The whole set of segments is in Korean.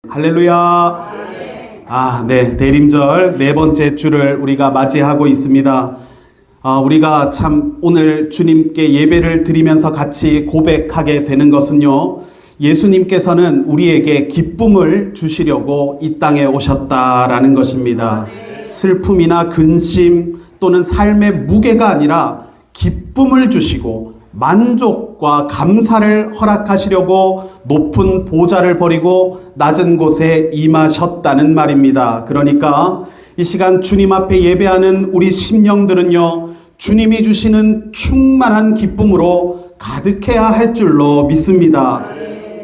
할렐루야. 네. 대림절 네 번째 주를 우리가 맞이하고 있습니다. 우리가 참 오늘 주님께 예배를 드리면서 같이 고백하게 되는 것은요, 예수님께서는 우리에게 기쁨을 주시려고 이 땅에 오셨다라는 것입니다. 슬픔이나 근심 또는 삶의 무게가 아니라 기쁨을 주시고 만족과 감사를 허락하시려고 높은 보좌를 버리고 낮은 곳에 임하셨다는 말입니다. 그러니까 이 시간 주님 앞에 예배하는 우리 심령들은요, 주님이 주시는 충만한 기쁨으로 가득해야 할 줄로 믿습니다.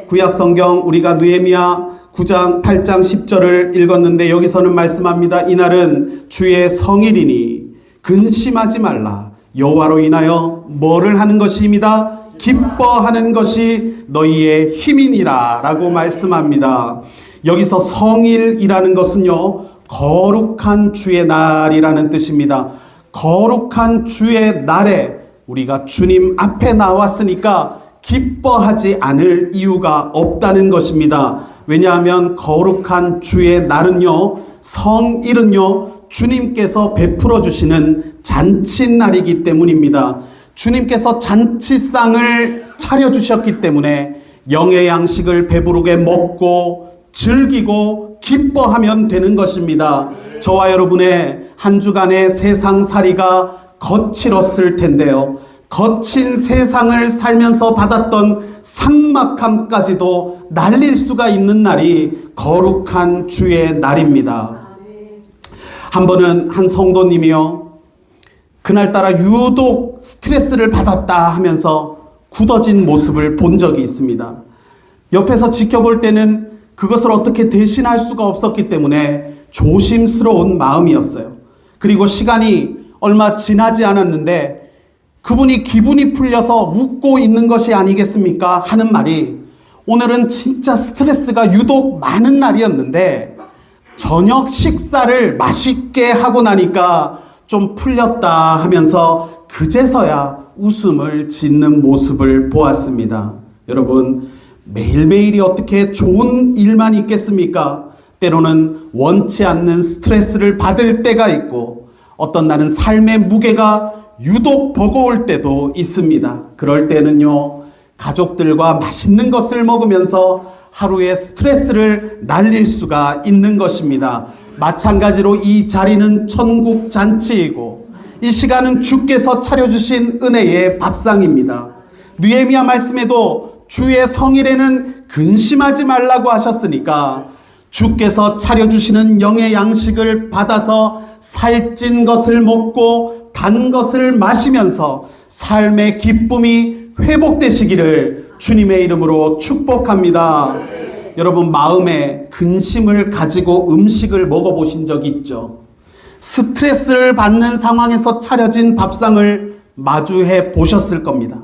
구약 성경 우리가 느헤미야 9장 8장 10절을 읽었는데 여기서는 말씀합니다. 이날은 주의 성일이니 근심하지 말라. 여호와로 인하여 뭐를 하는 것입니다? 기뻐하는 것이 너희의 힘이니라 라고 말씀합니다. 여기서 성일이라는 것은요, 거룩한 주의 날이라는 뜻입니다. 거룩한 주의 날에 우리가 주님 앞에 나왔으니까 기뻐하지 않을 이유가 없다는 것입니다. 왜냐하면 거룩한 주의 날은요, 성일은요, 주님께서 베풀어 주시는 잔칫날이기 때문입니다. 주님께서 잔치상을 차려주셨기 때문에 영의 양식을 배부르게 먹고 즐기고 기뻐하면 되는 것입니다. 저와 여러분의 한 주간의 세상살이가 거칠었을 텐데요, 거친 세상을 살면서 받았던 삭막함까지도 날릴 수가 있는 날이 거룩한 주의 날입니다. 한 번은 한 성도님이요, 그날따라 유독 스트레스를 받았다 하면서 굳어진 모습을 본 적이 있습니다. 옆에서 지켜볼 때는 그것을 어떻게 대신할 수가 없었기 때문에 조심스러운 마음이었어요. 그리고 시간이 얼마 지나지 않았는데 그분이 기분이 풀려서 웃고 있는 것이 아니겠습니까? 하는 말이, 오늘은 진짜 스트레스가 유독 많은 날이었는데 저녁 식사를 맛있게 하고 나니까 좀 풀렸다 하면서 그제서야 웃음을 짓는 모습을 보았습니다. 여러분, 매일매일이 어떻게 좋은 일만 있겠습니까? 때로는 원치 않는 스트레스를 받을 때가 있고 어떤 날은 삶의 무게가 유독 버거울 때도 있습니다. 그럴 때는요, 가족들과 맛있는 것을 먹으면서 하루의 스트레스를 날릴 수가 있는 것입니다. 마찬가지로 이 자리는 천국 잔치이고 이 시간은 주께서 차려주신 은혜의 밥상입니다. 느헤미야 말씀에도 주의 성일에는 근심하지 말라고 하셨으니까 주께서 차려주시는 영의 양식을 받아서 살찐 것을 먹고 단 것을 마시면서 삶의 기쁨이 회복되시기를 주님의 이름으로 축복합니다. 여러분, 마음에 근심을 가지고 음식을 먹어보신 적이 있죠? 스트레스를 받는 상황에서 차려진 밥상을 마주해 보셨을 겁니다.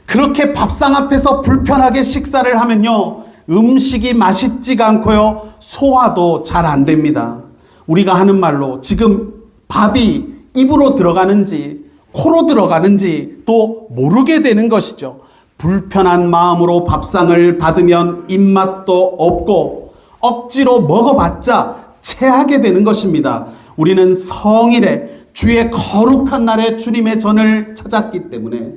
그렇게 밥상 앞에서 불편하게 식사를 하면요, 음식이 맛있지가 않고요, 소화도 잘 안 됩니다. 우리가 하는 말로 지금 밥이 입으로 들어가는지 코로 들어가는지 또 모르게 되는 것이죠. 불편한 마음으로 밥상을 받으면 입맛도 없고 억지로 먹어봤자 체하게 되는 것입니다. 우리는 성일에 주의 거룩한 날에 주님의 전을 찾았기 때문에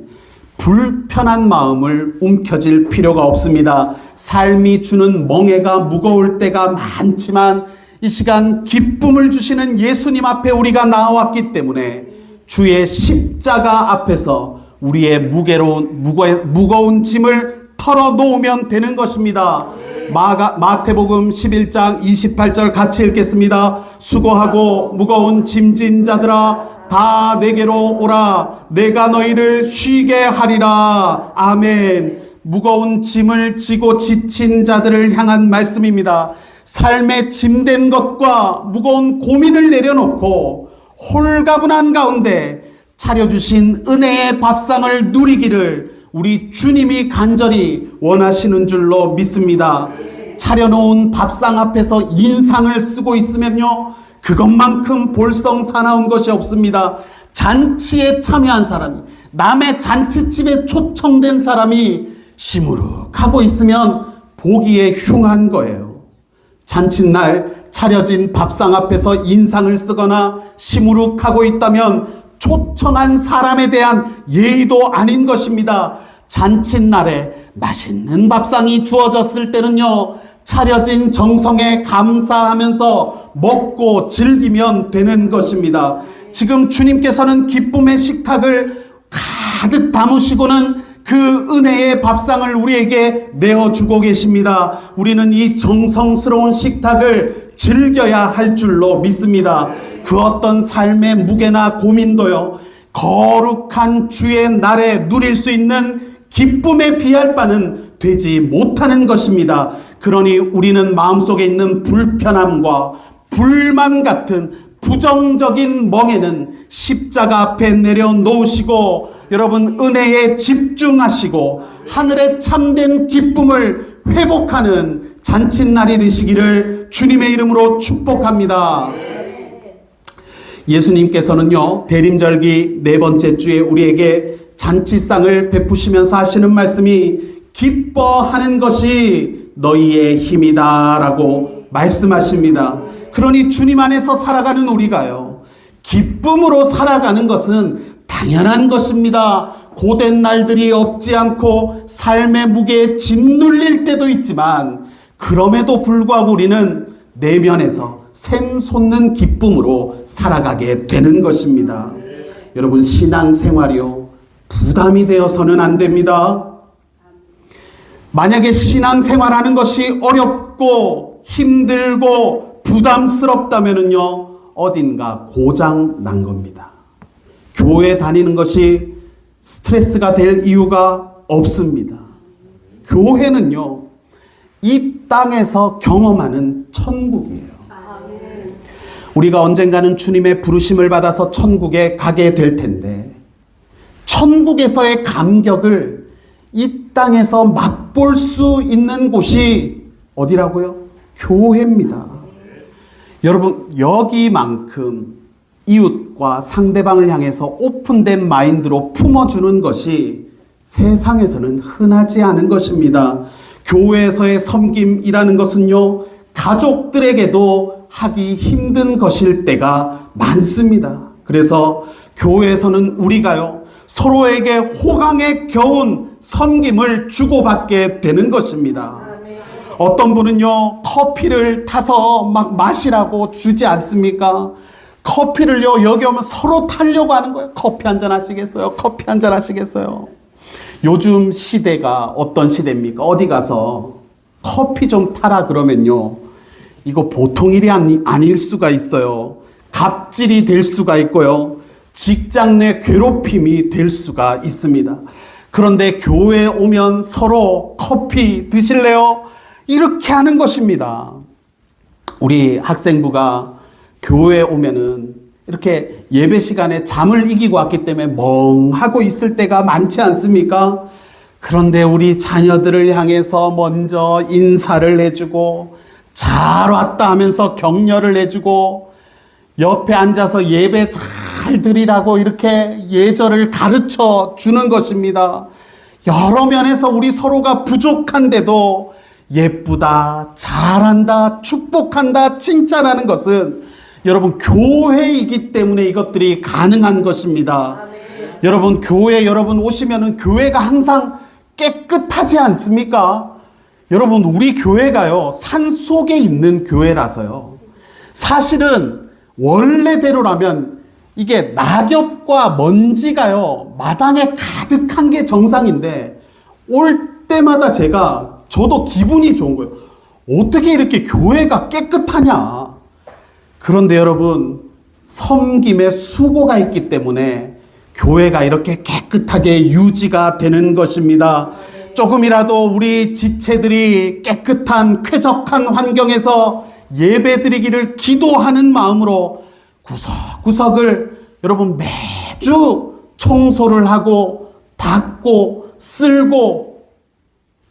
불편한 마음을 움켜쥘 필요가 없습니다. 삶이 주는 멍해가 무거울 때가 많지만 이 시간 기쁨을 주시는 예수님 앞에 우리가 나왔기 때문에 주의 십자가 앞에서 우리의 무거운 짐을 털어놓으면 되는 것입니다. 마태복음 11장 28절 같이 읽겠습니다. 수고하고 무거운 짐진 자들아, 다 내게로 오라. 내가 너희를 쉬게 하리라. 아멘. 무거운 짐을 지고 지친 자들을 향한 말씀입니다. 삶에 짐된 것과 무거운 고민을 내려놓고 홀가분한 가운데 차려주신 은혜의 밥상을 누리기를 우리 주님이 간절히 원하시는 줄로 믿습니다. 차려놓은 밥상 앞에서 인상을 쓰고 있으면요, 그것만큼 볼성 사나운 것이 없습니다. 잔치에 참여한 사람이, 남의 잔치집에 초청된 사람이 시무룩하고 있으면 보기에 흉한 거예요. 잔칫날 차려진 밥상 앞에서 인상을 쓰거나 시무룩하고 있다면 초청한 사람에 대한 예의도 아닌 것입니다. 잔칫날에 맛있는 밥상이 주어졌을 때는요, 차려진 정성에 감사하면서 먹고 즐기면 되는 것입니다. 지금 주님께서는 기쁨의 식탁을 가득 담으시고는 그 은혜의 밥상을 우리에게 내어주고 계십니다. 우리는 이 정성스러운 식탁을 즐겨야 할 줄로 믿습니다. 그 어떤 삶의 무게나 고민도요, 거룩한 주의 날에 누릴 수 있는 기쁨에 비할 바는 되지 못하는 것입니다. 그러니 우리는 마음속에 있는 불편함과 불만 같은 부정적인 멍에는 십자가 앞에 내려놓으시고 여러분 은혜에 집중하시고 하늘의 참된 기쁨을 회복하는 잔칫날이 되시기를 주님의 이름으로 축복합니다. 예수님께서는요, 대림절기 네 번째 주에 우리에게 잔치상을 베푸시면서 하시는 말씀이 기뻐하는 것이 너희의 힘이다 라고 말씀하십니다. 그러니 주님 안에서 살아가는 우리가요, 기쁨으로 살아가는 것은 당연한 것입니다. 고된 날들이 없지 않고 삶의 무게에 짓눌릴 때도 있지만 그럼에도 불구하고 우리는 내면에서 샘솟는 기쁨으로 살아가게 되는 것입니다. 여러분, 신앙생활이요, 부담이 되어서는 안 됩니다. 만약에 신앙생활하는 것이 어렵고 힘들고 부담스럽다면요, 어딘가 고장 난 겁니다. 교회 다니는 것이 스트레스가 될 이유가 없습니다. 교회는요, 이 땅에서 경험하는 천국이에요. 우리가 언젠가는 주님의 부르심을 받아서 천국에 가게 될 텐데, 천국에서의 감격을 이 땅에서 맛볼 수 있는 곳이 어디라고요? 교회입니다. 여러분, 여기만큼 이웃과 상대방을 향해서 오픈된 마인드로 품어주는 것이 세상에서는 흔하지 않은 것입니다. 교회에서의 섬김이라는 것은요, 가족들에게도 하기 힘든 것일 때가 많습니다. 그래서 교회에서는 우리가요, 서로에게 호강에 겨운 섬김을 주고받게 되는 것입니다. 어떤 분은요, 커피를 타서 막 마시라고 주지 않습니까? 커피를요, 여기 오면 서로 타려고 하는 거예요. 커피 한잔 하시겠어요? 커피 한잔 하시겠어요? 요즘 시대가 어떤 시대입니까? 어디 가서 커피 좀 타라 그러면요, 이거 보통 일이 아닐 수가 있어요. 갑질이 될 수가 있고요, 직장 내 괴롭힘이 될 수가 있습니다. 그런데 교회에 오면 서로 커피 드실래요? 이렇게 하는 것입니다. 우리 학생부가 교회에 오면은 이렇게 예배 시간에 잠을 이기고 왔기 때문에 멍하고 있을 때가 많지 않습니까? 그런데 우리 자녀들을 향해서 먼저 인사를 해주고 잘 왔다 하면서 격려를 해주고 옆에 앉아서 예배 잘 드리라고 이렇게 예절을 가르쳐 주는 것입니다. 여러 면에서 우리 서로가 부족한데도 예쁘다, 잘한다, 축복한다, 칭찬하는 것은 여러분 교회이기 때문에 이것들이 가능한 것입니다. 여러분, 교회 여러분 오시면은 교회가 항상 깨끗하지 않습니까? 여러분, 우리 교회가요, 산 속에 있는 교회라서요, 사실은 원래대로라면 이게 낙엽과 먼지가요, 마당에 가득한 게 정상인데 올 때마다 저도 기분이 좋은 거예요. 어떻게 이렇게 교회가 깨끗하냐? 그런데 여러분, 섬김의 수고가 있기 때문에 교회가 이렇게 깨끗하게 유지가 되는 것입니다. 조금이라도 우리 지체들이 깨끗한 쾌적한 환경에서 예배드리기를 기도하는 마음으로 구석구석을 여러분 매주 청소를 하고 닦고 쓸고,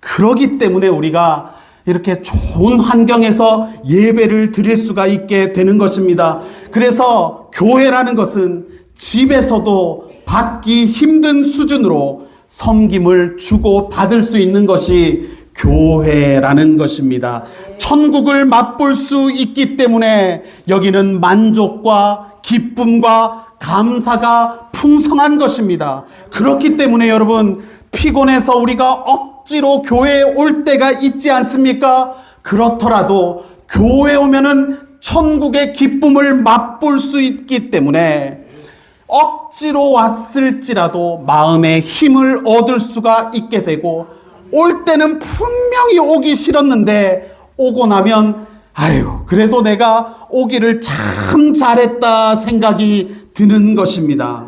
그러기 때문에 우리가 이렇게 좋은 환경에서 예배를 드릴 수가 있게 되는 것입니다. 그래서 교회라는 것은 집에서도 받기 힘든 수준으로 섬김을 주고 받을 수 있는 것이 교회라는 것입니다. 천국을 맛볼 수 있기 때문에 여기는 만족과 기쁨과 감사가 풍성한 것입니다. 그렇기 때문에 여러분, 피곤해서 우리가 억지로 교회에 올 때가 있지 않습니까? 그렇더라도 교회 오면은 천국의 기쁨을 맛볼 수 있기 때문에 억지로 왔을지라도 마음의 힘을 얻을 수가 있게 되고, 올 때는 분명히 오기 싫었는데 오고 나면 아유, 그래도 내가 오기를 참 잘했다 생각이 드는 것입니다.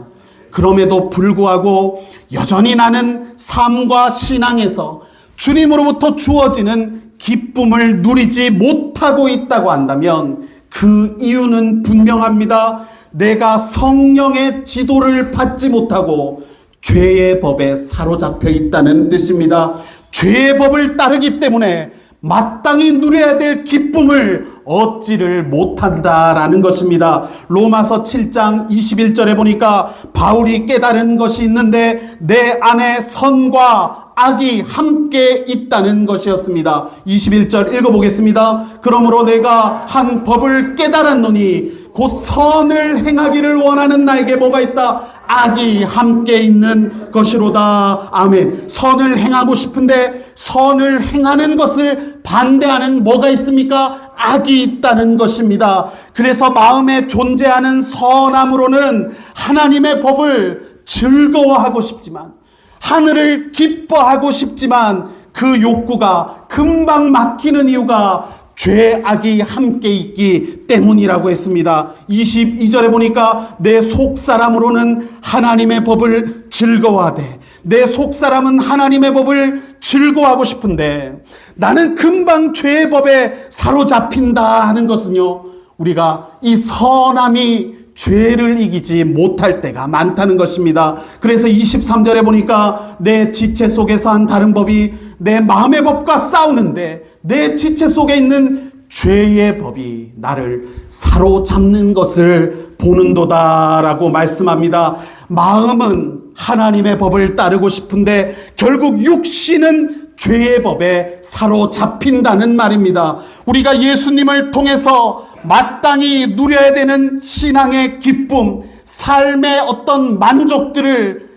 그럼에도 불구하고 여전히 나는 삶과 신앙에서 주님으로부터 주어지는 기쁨을 누리지 못하고 있다고 한다면 그 이유는 분명합니다. 내가 성령의 지도를 받지 못하고 죄의 법에 사로잡혀 있다는 뜻입니다. 죄의 법을 따르기 때문에 마땅히 누려야 될 기쁨을 얻지를 못한다라는 것입니다. 로마서 7장 21절에 보니까 바울이 깨달은 것이 있는데 내 안에 선과 악이 함께 있다는 것이었습니다. 21절 읽어보겠습니다. 그러므로 내가 한 법을 깨달았노니 곧 선을 행하기를 원하는 나에게 뭐가 있다? 악이 함께 있는 것이로다. 아멘. 선을 행하고 싶은데 선을 행하는 것을 반대하는 뭐가 있습니까? 악이 있다는 것입니다. 그래서 마음에 존재하는 선함으로는 하나님의 법을 즐거워하고 싶지만, 하늘을 기뻐하고 싶지만 그 욕구가 금방 막히는 이유가 죄악이 함께 있기 때문이라고 했습니다. 22절에 보니까 내 속사람으로는 하나님의 법을 즐거워하되, 내 속사람은 하나님의 법을 즐거워하고 싶은데 나는 금방 죄의 법에 사로잡힌다 하는 것은요, 우리가 이 선함이 죄를 이기지 못할 때가 많다는 것입니다. 그래서 23절에 보니까 내 지체 속에서 한 다른 법이 내 마음의 법과 싸우는데 내 지체 속에 있는 죄의 법이 나를 사로잡는 것을 보는도다라고 말씀합니다. 마음은 하나님의 법을 따르고 싶은데 결국 육신은 죄의 법에 사로잡힌다는 말입니다. 우리가 예수님을 통해서 마땅히 누려야 되는 신앙의 기쁨, 삶의 어떤 만족들을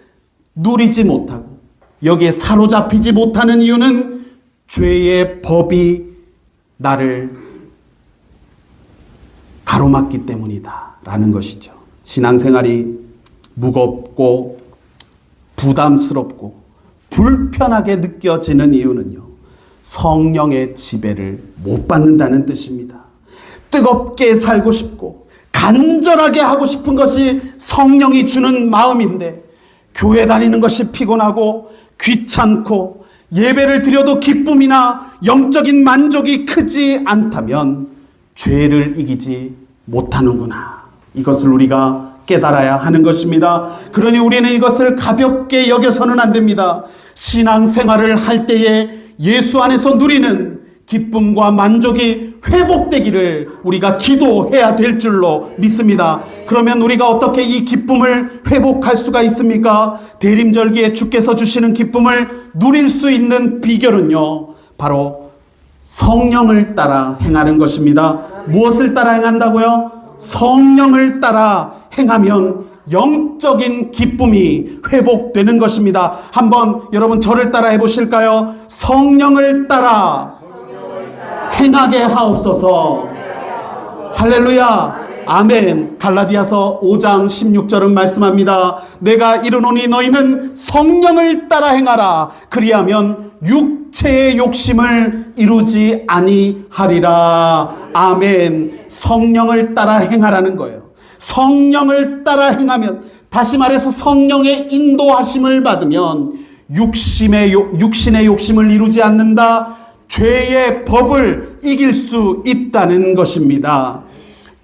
누리지 못하고 여기에 사로잡히지 못하는 이유는 죄의 법이 나를 가로막기 때문이다 라는 것이죠. 신앙생활이 무겁고 부담스럽고 불편하게 느껴지는 이유는요, 성령의 지배를 못 받는다는 뜻입니다. 뜨겁게 살고 싶고 간절하게 하고 싶은 것이 성령이 주는 마음인데 교회 다니는 것이 피곤하고 귀찮고 예배를 드려도 기쁨이나 영적인 만족이 크지 않다면 죄를 이기지 못하는구나. 이것을 우리가 깨달아야 하는 것입니다. 그러니 우리는 이것을 가볍게 여겨서는 안 됩니다. 신앙생활을 할 때에 예수 안에서 누리는 기쁨과 만족이 회복되기를 우리가 기도해야 될 줄로 믿습니다. 그러면 우리가 어떻게 이 기쁨을 회복할 수가 있습니까? 대림절기에 주께서 주시는 기쁨을 누릴 수 있는 비결은요, 바로 성령을 따라 행하는 것입니다. 무엇을 따라 행한다고요? 성령을 따라 행하면 영적인 기쁨이 회복되는 것입니다. 한번 여러분 저를 따라 해보실까요? 성령을 따라 행하게 하옵소서. 할렐루야. 아멘. 갈라디아서 5장 16절은 말씀합니다. 내가 이르노니 너희는 성령을 따라 행하라. 그리하면 육체의 욕심을 이루지 아니하리라. 아멘. 성령을 따라 행하라는 거예요. 성령을 따라 행하면, 다시 말해서 성령의 인도하심을 받으면 육신의 욕심을 이루지 않는다. 죄의 법을 이길 수 있다는 것입니다.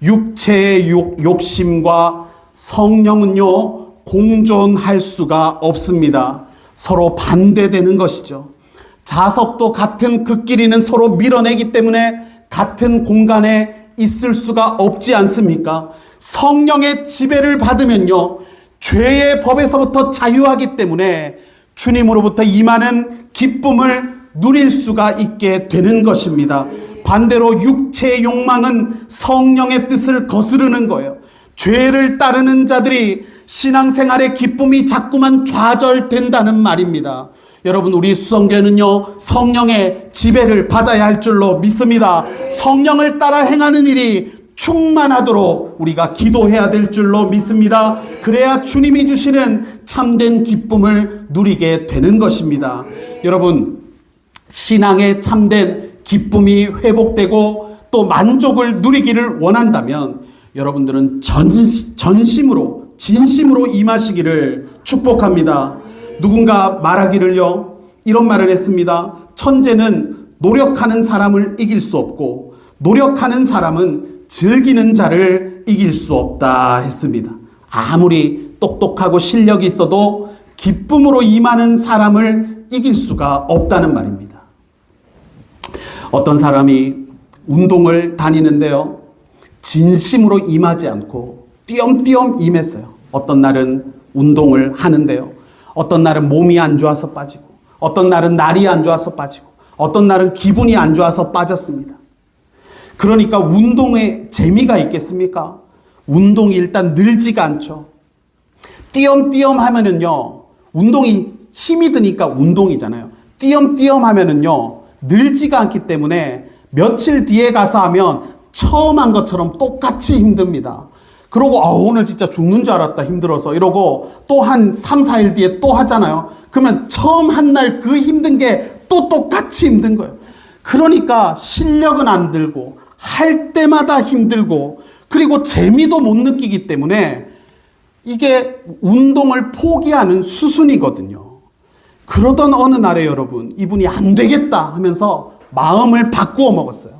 육체의 욕심과 성령은요, 공존할 수가 없습니다. 서로 반대되는 것이죠. 자석도 같은 그 끼리는 서로 밀어내기 때문에 같은 공간에 있을 수가 없지 않습니까? 성령의 지배를 받으면요, 죄의 법에서부터 자유하기 때문에 주님으로부터 임하는 기쁨을 누릴 수가 있게 되는 것입니다. 반대로 육체의 욕망은 성령의 뜻을 거스르는 거예요. 죄를 따르는 자들이 신앙생활의 기쁨이 자꾸만 좌절된다는 말입니다. 여러분, 우리 수성교회는요, 성령의 지배를 받아야 할 줄로 믿습니다. 성령을 따라 행하는 일이 충만하도록 우리가 기도해야 될 줄로 믿습니다. 그래야 주님이 주시는 참된 기쁨을 누리게 되는 것입니다. 여러분, 신앙의 참된 기쁨이 회복되고 또 만족을 누리기를 원한다면 여러분들은 전심으로 진심으로 임하시기를 축복합니다. 누군가 말하기를요, 이런 말을 했습니다. 천재는 노력하는 사람을 이길 수 없고 노력하는 사람은 즐기는 자를 이길 수 없다 했습니다. 아무리 똑똑하고 실력이 있어도 기쁨으로 임하는 사람을 이길 수가 없다는 말입니다. 어떤 사람이 운동을 다니는데요, 진심으로 임하지 않고 띄엄띄엄 임했어요. 어떤 날은 운동을 하는데요, 어떤 날은 몸이 안 좋아서 빠지고, 어떤 날은 날이 안 좋아서 빠지고, 어떤 날은 기분이 안 좋아서 빠졌습니다. 그러니까 운동에 재미가 있겠습니까? 운동이 일단 늘지가 않죠. 띄엄띄엄 하면은요, 운동이 힘이 드니까 운동이잖아요. 띄엄띄엄 하면은요, 늘지가 않기 때문에 며칠 뒤에 가서 하면 처음 한 것처럼 똑같이 힘듭니다. 그러고 오늘 진짜 죽는 줄 알았다, 힘들어서 이러고 또 한 3, 4일 뒤에 또 하잖아요. 그러면 처음 한 날 그 힘든 게 또 똑같이 힘든 거예요. 그러니까 실력은 안 들고 할 때마다 힘들고 그리고 재미도 못 느끼기 때문에 이게 운동을 포기하는 수순이거든요. 그러던 어느 날에 여러분, 이분이 안 되겠다 하면서 마음을 바꾸어 먹었어요.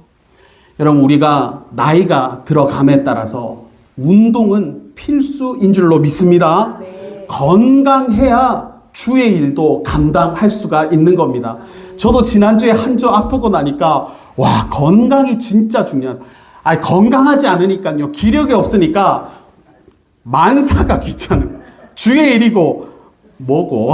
여러분, 우리가 나이가 들어감에 따라서 운동은 필수인 줄로 믿습니다. 건강해야 주의 일도 감당할 수가 있는 겁니다. 저도 지난주에 한 주 아프고 나니까 와, 건강이 진짜 중요하다. 건강하지 않으니까요, 기력이 없으니까 만사가 귀찮아요. 주의 일이고 뭐고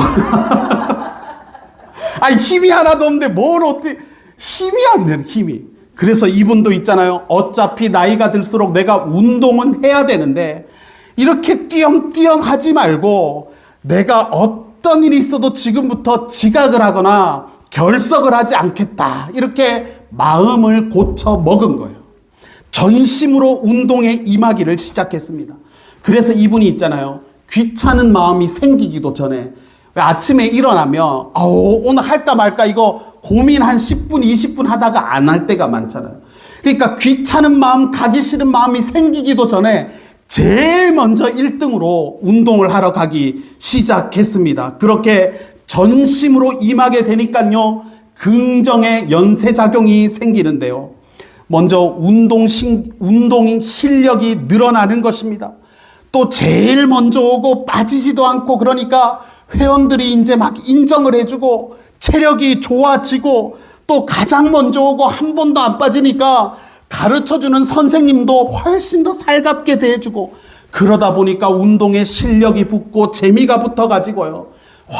힘이 하나도 없는데 뭘 어떻게, 힘이 안 되는, 힘이. 그래서 이분도 있잖아요. 어차피 나이가 들수록 내가 운동은 해야 되는데 이렇게 띄엄띄엄 하지 말고 내가 어떤 일이 있어도 지금부터 지각을 하거나 결석을 하지 않겠다, 이렇게 마음을 고쳐 먹은 거예요. 전심으로 운동에 임하기를 시작했습니다. 그래서 이분이 있잖아요, 귀찮은 마음이 생기기도 전에 아침에 일어나면 오늘 할까 말까 이거 고민 한 10분 20분 하다가 안 할 때가 많잖아요. 그러니까 귀찮은 마음, 가기 싫은 마음이 생기기도 전에 제일 먼저 1등으로 운동을 하러 가기 시작했습니다. 그렇게 전심으로 임하게 되니까요, 긍정의 연쇄작용이 생기는데요. 먼저 운동 실력이 늘어나는 것입니다. 또 제일 먼저 오고 빠지지도 않고, 그러니까 회원들이 이제 막 인정을 해주고 체력이 좋아지고, 또 가장 먼저 오고 한 번도 안 빠지니까 가르쳐주는 선생님도 훨씬 더 살갑게 대해주고, 그러다 보니까 운동에 실력이 붙고 재미가 붙어가지고요,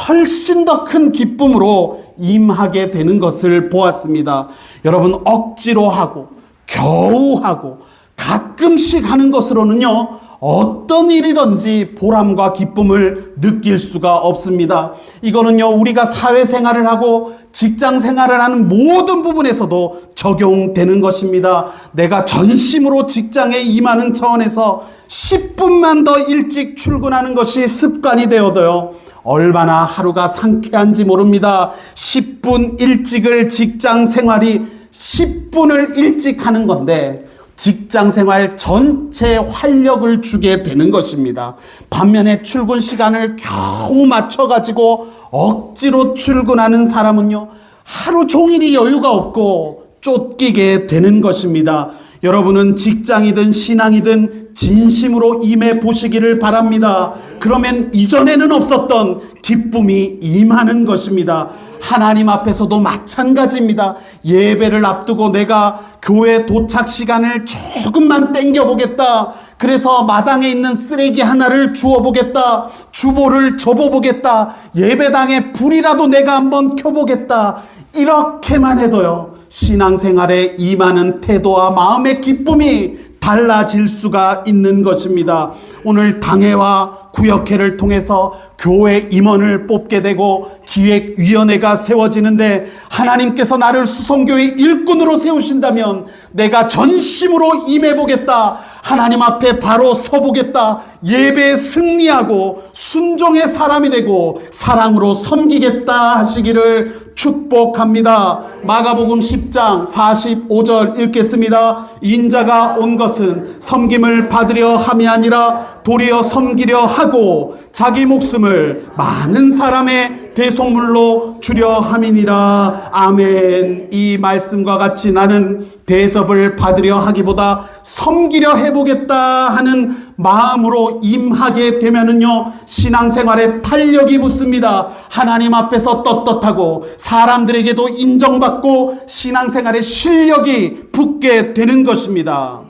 훨씬 더 큰 기쁨으로 임하게 되는 것을 보았습니다. 여러분, 억지로 하고 겨우 하고 가끔씩 하는 것으로는요, 어떤 일이든지 보람과 기쁨을 느낄 수가 없습니다. 이거는요, 우리가 사회생활을 하고 직장생활을 하는 모든 부분에서도 적용되는 것입니다. 내가 전심으로 직장에 임하는 차원에서 10분만 더 일찍 출근하는 것이 습관이 되어도요, 얼마나 하루가 상쾌한지 모릅니다. 10분 일찍을 직장 생활이 10분을 일찍 하는 건데 직장 생활 전체 활력을 주게 되는 것입니다. 반면에 출근 시간을 겨우 맞춰가지고 억지로 출근하는 사람은요, 하루 종일이 여유가 없고 쫓기게 되는 것입니다. 여러분은 직장이든 신앙이든 진심으로 임해 보시기를 바랍니다. 그러면 이전에는 없었던 기쁨이 임하는 것입니다. 하나님 앞에서도 마찬가지입니다. 예배를 앞두고 내가 교회 도착 시간을 조금만 땡겨보겠다, 그래서 마당에 있는 쓰레기 하나를 주워보겠다, 주보를 접어보겠다, 예배당에 불이라도 내가 한번 켜보겠다, 이렇게만 해도요, 신앙생활에 임하는 태도와 마음의 기쁨이 달라질 수가 있는 것입니다. 오늘 당회와 구역회를 통해서 교회 임원을 뽑게 되고 기획위원회가 세워지는데 하나님께서 나를 수성교회 일꾼으로 세우신다면 내가 전심으로 임해보겠다. 하나님 앞에 바로 서보겠다. 예배에 승리하고 순종의 사람이 되고 사랑으로 섬기겠다 하시기를 축복합니다. 마가복음 10장 45절 읽겠습니다. 인자가 온 것은 섬김을 받으려 함이 아니라 도리어 섬기려 하고 자기 목숨을 많은 사람의 대속물로 주려 함이니라. 아멘. 이 말씀과 같이 나는 대접을 받으려 하기보다 섬기려 해보겠다 하는 마음으로 임하게 되면은요, 신앙생활에 탄력이 붙습니다. 하나님 앞에서 떳떳하고 사람들에게도 인정받고 신앙생활에 실력이 붙게 되는 것입니다.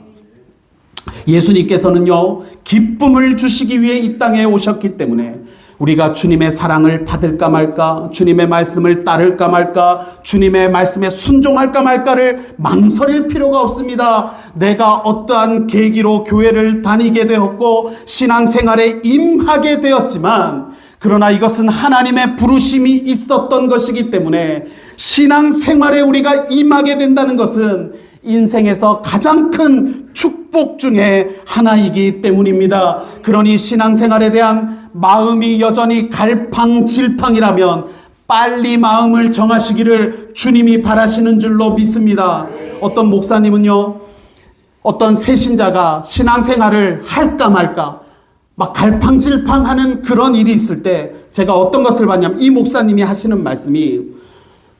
예수님께서는요, 기쁨을 주시기 위해 이 땅에 오셨기 때문에 우리가 주님의 사랑을 받을까 말까, 주님의 말씀을 따를까 말까, 주님의 말씀에 순종할까 말까를 망설일 필요가 없습니다. 내가 어떠한 계기로 교회를 다니게 되었고 신앙생활에 임하게 되었지만, 그러나 이것은 하나님의 부르심이 있었던 것이기 때문에 신앙생활에 우리가 임하게 된다는 것은 인생에서 가장 큰 축복 중에 하나이기 때문입니다. 그러니 신앙생활에 대한 마음이 여전히 갈팡질팡이라면 빨리 마음을 정하시기를 주님이 바라시는 줄로 믿습니다. 어떤 목사님은요, 어떤 새신자가 신앙생활을 할까 말까 막 갈팡질팡하는 그런 일이 있을 때 제가 어떤 것을 봤냐면, 이 목사님이 하시는 말씀이,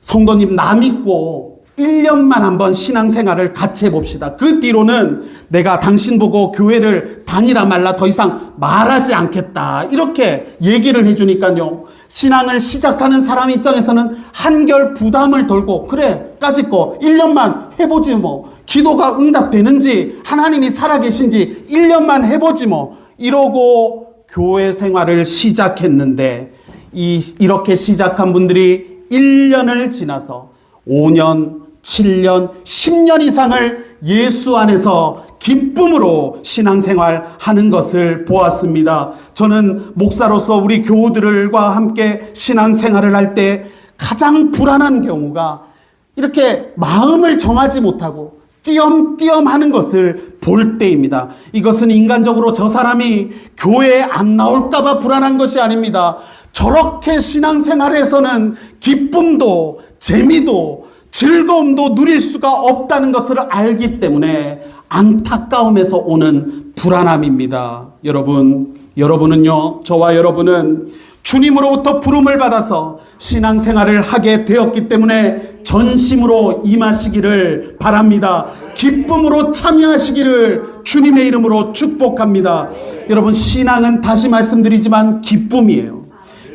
성도님 나 믿고 1년만 한번 신앙생활을 같이 해봅시다. 그 뒤로는 내가 당신 보고 교회를 다니라 말라 더 이상 말하지 않겠다. 이렇게 얘기를 해주니까요, 신앙을 시작하는 사람 입장에서는 한결 부담을 덜고, 그래 까짓거 1년만 해보지 뭐, 기도가 응답되는지 하나님이 살아계신지 1년만 해보지 뭐, 이러고 교회 생활을 시작했는데, 이렇게 시작한 분들이 1년을 지나서 5년, 7년, 10년 이상을 예수 안에서 기쁨으로 신앙생활 하는 것을 보았습니다. 저는 목사로서 우리 교우들과 함께 신앙생활을 할 때 가장 불안한 경우가 이렇게 마음을 정하지 못하고 띄엄띄엄 하는 것을 볼 때입니다. 이것은 인간적으로 저 사람이 교회에 안 나올까봐 불안한 것이 아닙니다. 저렇게 신앙생활에서는 기쁨도 재미도 즐거움도 누릴 수가 없다는 것을 알기 때문에 안타까움에서 오는 불안함입니다. 여러분은요, 저와 여러분은 주님으로부터 부름을 받아서 신앙생활을 하게 되었기 때문에 전심으로 임하시기를 바랍니다. 기쁨으로 참여하시기를 주님의 이름으로 축복합니다. 여러분, 신앙은 다시 말씀드리지만 기쁨이에요.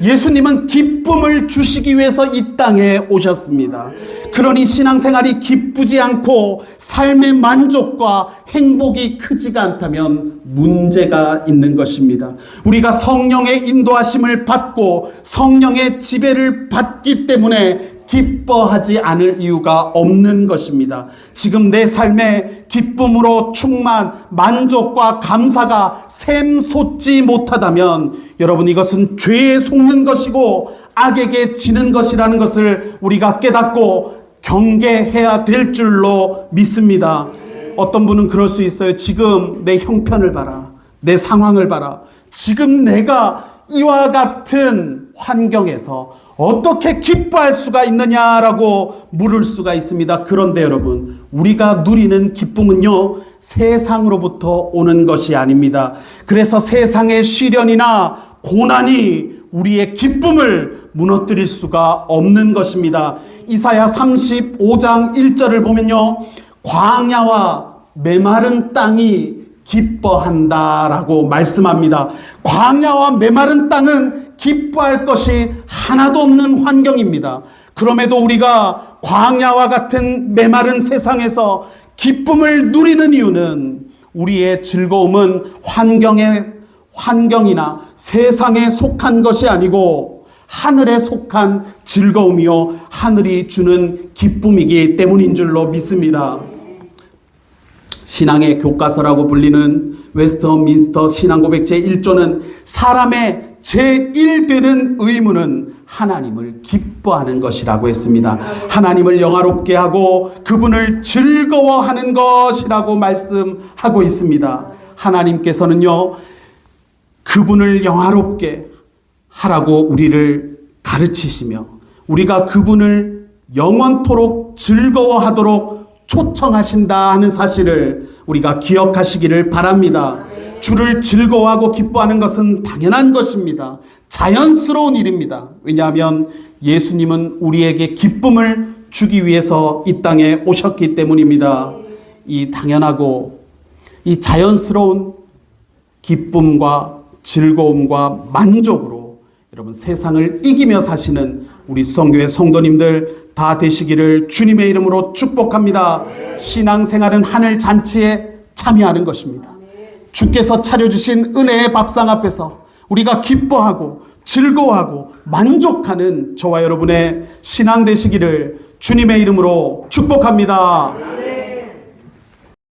예수님은 기쁨을 주시기 위해서 이 땅에 오셨습니다. 그러니 신앙생활이 기쁘지 않고 삶의 만족과 행복이 크지가 않다면 문제가 있는 것입니다. 우리가 성령의 인도하심을 받고 성령의 지배를 받기 때문에 기뻐하지 않을 이유가 없는 것입니다. 지금 내 삶에 기쁨으로 충만, 만족과 감사가 샘솟지 못하다면 여러분, 이것은 죄에 속는 것이고 악에게 지는 것이라는 것을 우리가 깨닫고 경계해야 될 줄로 믿습니다. 어떤 분은 그럴 수 있어요. 지금 내 형편을 봐라, 내 상황을 봐라, 지금 내가 이와 같은 환경에서 어떻게 기뻐할 수가 있느냐라고 물을 수가 있습니다. 그런데 여러분, 우리가 누리는 기쁨은요, 세상으로부터 오는 것이 아닙니다. 그래서 세상의 시련이나 고난이 우리의 기쁨을 무너뜨릴 수가 없는 것입니다. 이사야 35장 1절을 보면요, 광야와 메마른 땅이 기뻐한다라고 말씀합니다. 광야와 메마른 땅은 기뻐할 것이 하나도 없는 환경입니다. 그럼에도 우리가 광야와 같은 메마른 세상에서 기쁨을 누리는 이유는 우리의 즐거움은 환경이나 세상에 속한 것이 아니고 하늘에 속한 즐거움이요 하늘이 주는 기쁨이기 때문인 줄로 믿습니다. 신앙의 교과서라고 불리는 웨스트민스터 신앙고백 제1조는 사람의 제1되는 의무는 하나님을 기뻐하는 것이라고 했습니다. 하나님을 영화롭게 하고 그분을 즐거워하는 것이라고 말씀하고 있습니다. 하나님께서는요, 그분을 영화롭게 하라고 우리를 가르치시며 우리가 그분을 영원토록 즐거워하도록 초청하신다 하는 사실을 우리가 기억하시기를 바랍니다. 주를 즐거워하고 기뻐하는 것은 당연한 것입니다. 자연스러운 일입니다. 왜냐하면 예수님은 우리에게 기쁨을 주기 위해서 이 땅에 오셨기 때문입니다. 이 당연하고 이 자연스러운 기쁨과 즐거움과 만족으로 여러분 세상을 이기며 사시는 우리 수성교회 성도님들 다 되시기를 주님의 이름으로 축복합니다. 신앙생활은 하늘 잔치에 참여하는 것입니다. 주께서 차려주신 은혜의 밥상 앞에서 우리가 기뻐하고 즐거워하고 만족하는 저와 여러분의 신앙 되시기를 주님의 이름으로 축복합니다.